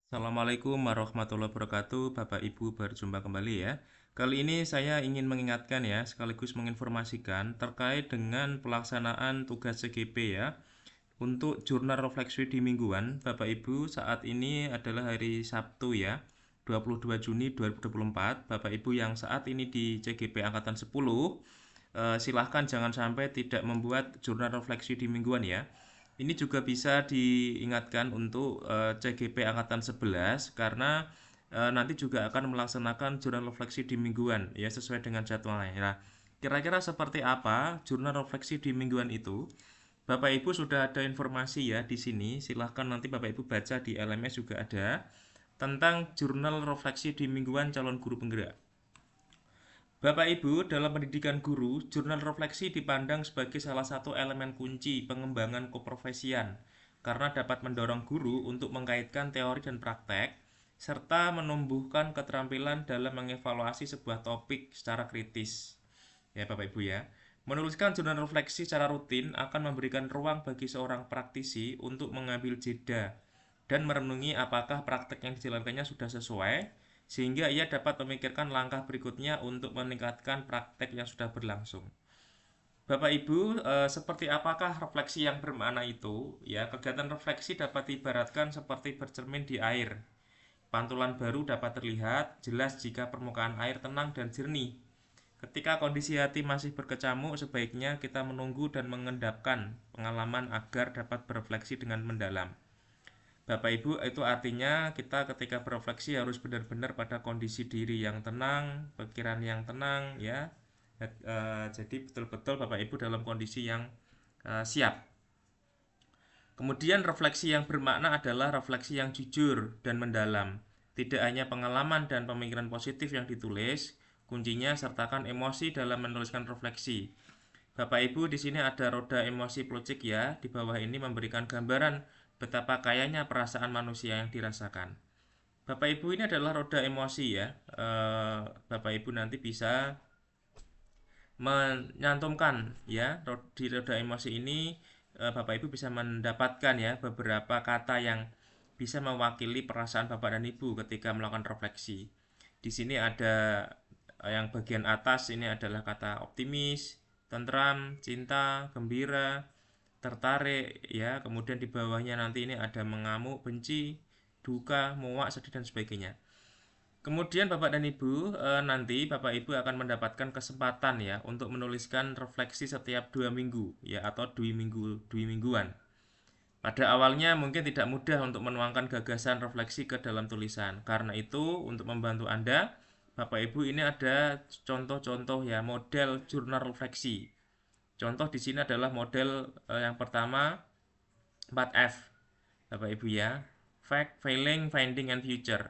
Assalamualaikum warahmatullahi wabarakatuh, Bapak Ibu berjumpa kembali ya. Kali ini saya ingin mengingatkan ya, sekaligus menginformasikan terkait dengan pelaksanaan tugas CGP ya. Untuk jurnal refleksi di mingguan, Bapak Ibu saat ini adalah hari Sabtu ya, 22 Juni 2024. Bapak Ibu yang saat ini di CGP Angkatan 10, silahkan jangan sampai tidak membuat jurnal refleksi di mingguan ya. Ini juga bisa diingatkan untuk CGP Angkatan 11 karena nanti juga akan melaksanakan jurnal refleksi di mingguan ya sesuai dengan jadwalnya. Nah, kira-kira seperti apa jurnal refleksi di mingguan itu? Bapak Ibu sudah ada informasi ya di sini. Silahkan nanti Bapak Ibu baca di LMS juga ada tentang jurnal refleksi di mingguan calon guru penggerak. Bapak Ibu, dalam pendidikan guru, jurnal refleksi dipandang sebagai salah satu elemen kunci pengembangan keprofesian karena dapat mendorong guru untuk mengkaitkan teori dan praktek serta menumbuhkan keterampilan dalam mengevaluasi sebuah topik secara kritis. Ya, Bapak Ibu ya. Menuliskan jurnal refleksi secara rutin akan memberikan ruang bagi seorang praktisi untuk mengambil jeda dan merenungi apakah praktek yang dijalankannya sudah sesuai, sehingga ia dapat memikirkan langkah berikutnya untuk meningkatkan praktek yang sudah berlangsung. Bapak Ibu, seperti apakah refleksi yang bermakna itu? Ya, kegiatan refleksi dapat diibaratkan seperti bercermin di air. Pantulan baru dapat terlihat jelas jika permukaan air tenang dan jernih. Ketika kondisi hati masih berkecamuk, sebaiknya kita menunggu dan mengendapkan pengalaman agar dapat berefleksi dengan mendalam. Bapak Ibu, itu artinya kita ketika berefleksi harus benar-benar pada kondisi diri yang tenang, pikiran yang tenang ya. Jadi betul-betul Bapak Ibu dalam kondisi yang siap. Kemudian refleksi yang bermakna adalah refleksi yang jujur dan mendalam. Tidak hanya pengalaman dan pemikiran positif yang ditulis, kuncinya sertakan emosi dalam menuliskan refleksi. Bapak Ibu, di sini ada roda emosi plucik ya. Di bawah ini memberikan gambaran betapa kayanya perasaan manusia yang dirasakan. Bapak Ibu, ini adalah roda emosi ya. Bapak Ibu nanti bisa menyantumkan ya di roda emosi ini. Bapak Ibu bisa mendapatkan ya beberapa kata yang bisa mewakili perasaan Bapak dan Ibu ketika melakukan refleksi. Di sini ada yang bagian atas ini adalah kata optimis, tentram, cinta, gembira, tertarik ya. Kemudian di bawahnya nanti ini ada mengamuk, benci, duka, muak, sedih dan sebagainya. Kemudian Bapak dan Ibu, nanti Bapak Ibu akan mendapatkan kesempatan ya untuk menuliskan refleksi setiap 2 minggu ya atau 2 mingguan. Pada awalnya mungkin tidak mudah untuk menuangkan gagasan refleksi ke dalam tulisan. Karena itu, untuk membantu Anda, Bapak Ibu ini ada contoh-contoh ya model jurnal refleksi. Contoh di sini adalah model yang pertama 4F. Bapak Ibu ya. Fact, Failing, Finding, and Future.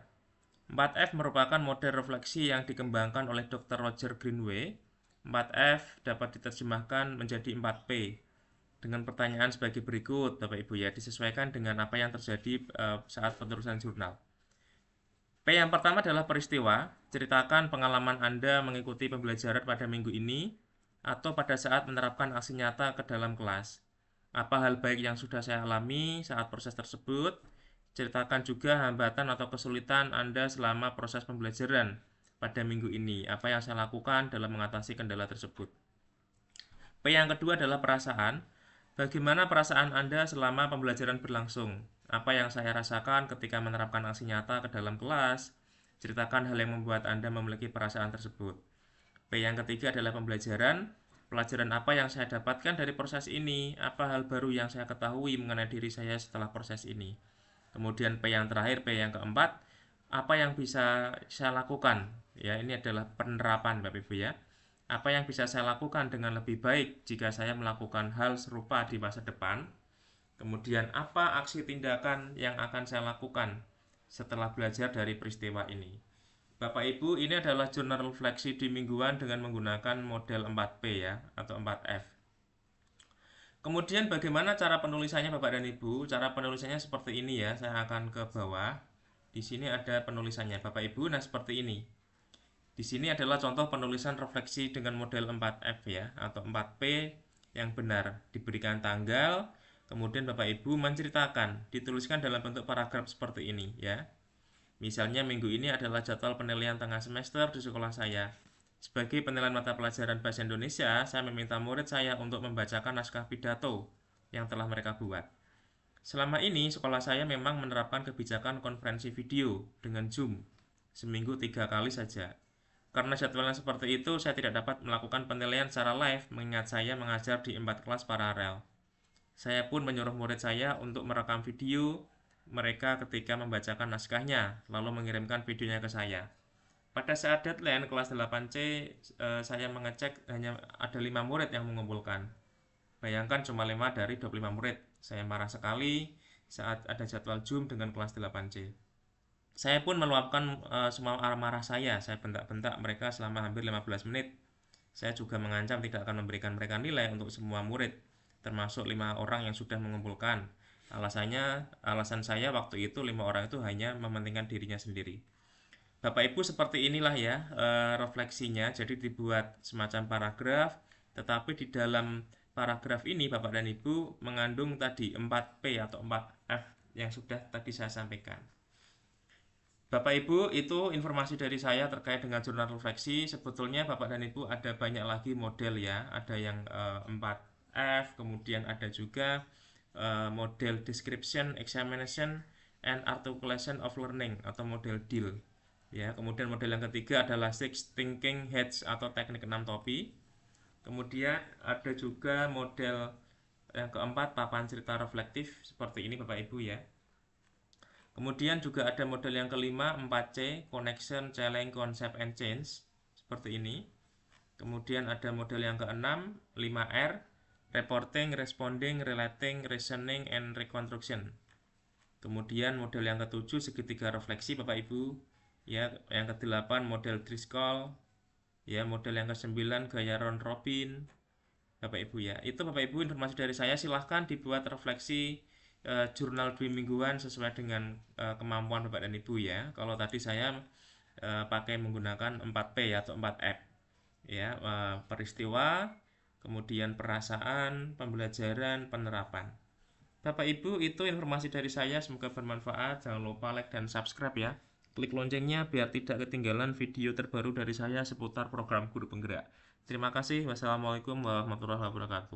4F merupakan model refleksi yang dikembangkan oleh Dr. Roger Greenway. 4F dapat diterjemahkan menjadi 4P dengan pertanyaan sebagai berikut, Bapak Ibu ya, disesuaikan dengan apa yang terjadi saat penulisan jurnal. P yang pertama adalah peristiwa, ceritakan pengalaman Anda mengikuti pembelajaran pada minggu ini atau pada saat menerapkan aksi nyata ke dalam kelas. Apa hal baik yang sudah saya alami saat proses tersebut? Ceritakan juga hambatan atau kesulitan Anda selama proses pembelajaran pada minggu ini. Apa yang saya lakukan dalam mengatasi kendala tersebut? P yang kedua adalah perasaan. Bagaimana perasaan Anda selama pembelajaran berlangsung? Apa yang saya rasakan ketika menerapkan aksi nyata ke dalam kelas? Ceritakan hal yang membuat Anda memiliki perasaan tersebut. P yang ketiga adalah pembelajaran. Pelajaran apa yang saya dapatkan dari proses ini? Apa hal baru yang saya ketahui mengenai diri saya setelah proses ini? Kemudian P yang terakhir, P yang keempat, apa yang bisa saya lakukan? Ya, ini adalah penerapan Bapak Ibu ya. Apa yang bisa saya lakukan dengan lebih baik jika saya melakukan hal serupa di masa depan? Kemudian apa aksi tindakan yang akan saya lakukan setelah belajar dari peristiwa ini? Bapak Ibu, ini adalah jurnal refleksi di mingguan dengan menggunakan model 4P ya atau 4F. Kemudian bagaimana cara penulisannya Bapak dan Ibu? Cara penulisannya seperti ini ya. Saya akan ke bawah. Di sini ada penulisannya Bapak Ibu. Nah, seperti ini. Di sini adalah contoh penulisan refleksi dengan model 4F ya atau 4P yang benar. Diberikan tanggal, kemudian Bapak Ibu menceritakan, dituliskan dalam bentuk paragraf seperti ini ya. Misalnya minggu ini adalah jadwal penilaian tengah semester di sekolah saya. Sebagai penilaian mata pelajaran Bahasa Indonesia, saya meminta murid saya untuk membacakan naskah pidato yang telah mereka buat. Selama ini, sekolah saya memang menerapkan kebijakan konferensi video dengan Zoom, seminggu 3 kali saja. Karena jadwalnya seperti itu, saya tidak dapat melakukan penilaian secara live, mengingat saya mengajar di 4 kelas paralel. Saya pun menyuruh murid saya untuk merekam video mereka ketika membacakan naskahnya, lalu mengirimkan videonya ke saya. Pada saat deadline kelas 8C, saya mengecek hanya ada 5 murid yang mengumpulkan. Bayangkan cuma 5 dari 25 murid. Saya marah sekali saat ada jadwal Zoom dengan kelas 8C. Saya pun meluapkan semua amarah saya bentak-bentak mereka selama hampir 15 menit. Saya juga mengancam tidak akan memberikan mereka nilai untuk semua murid, termasuk 5 orang yang sudah mengumpulkan. Alasan saya waktu itu 5 orang itu hanya mementingkan dirinya sendiri. Bapak Ibu seperti inilah ya refleksinya. Jadi dibuat semacam paragraf, tetapi di dalam paragraf ini Bapak dan Ibu mengandung tadi 4P atau 4F yang sudah tadi saya sampaikan. Bapak Ibu, itu informasi dari saya terkait dengan jurnal refleksi. Sebetulnya Bapak dan Ibu ada banyak lagi model ya. Ada yang 4F, kemudian ada juga model Description, Examination, and Articulation of Learning atau model DIL. Ya, kemudian model yang ketiga adalah Six Thinking Heads atau teknik 6 topi. Kemudian ada juga model yang keempat, papan cerita reflektif seperti ini Bapak Ibu ya. Kemudian juga ada model yang kelima, 4C, Connection, Challenge, Concept, and Change seperti ini. Kemudian ada model yang keenam, 5R, Reporting, Responding, Relating, Reasoning, and Reconstruction. Kemudian model yang ketujuh, segitiga refleksi Bapak Ibu. Ya, yang ke-8 model Driscoll. Ya, model yang ke-9 gaya Round Robin. Bapak Ibu ya. Itu Bapak Ibu informasi dari saya, silahkan dibuat refleksi jurnal 2 mingguan sesuai dengan kemampuan Bapak dan Ibu ya. Kalau tadi saya pakai menggunakan 4P atau 4F. Ya, peristiwa, kemudian perasaan, pembelajaran, penerapan. Bapak Ibu, itu informasi dari saya, semoga bermanfaat. Jangan lupa like dan subscribe ya. Klik loncengnya biar tidak ketinggalan video terbaru dari saya seputar program Guru Penggerak. Terima kasih. Wassalamualaikum warahmatullahi wabarakatuh.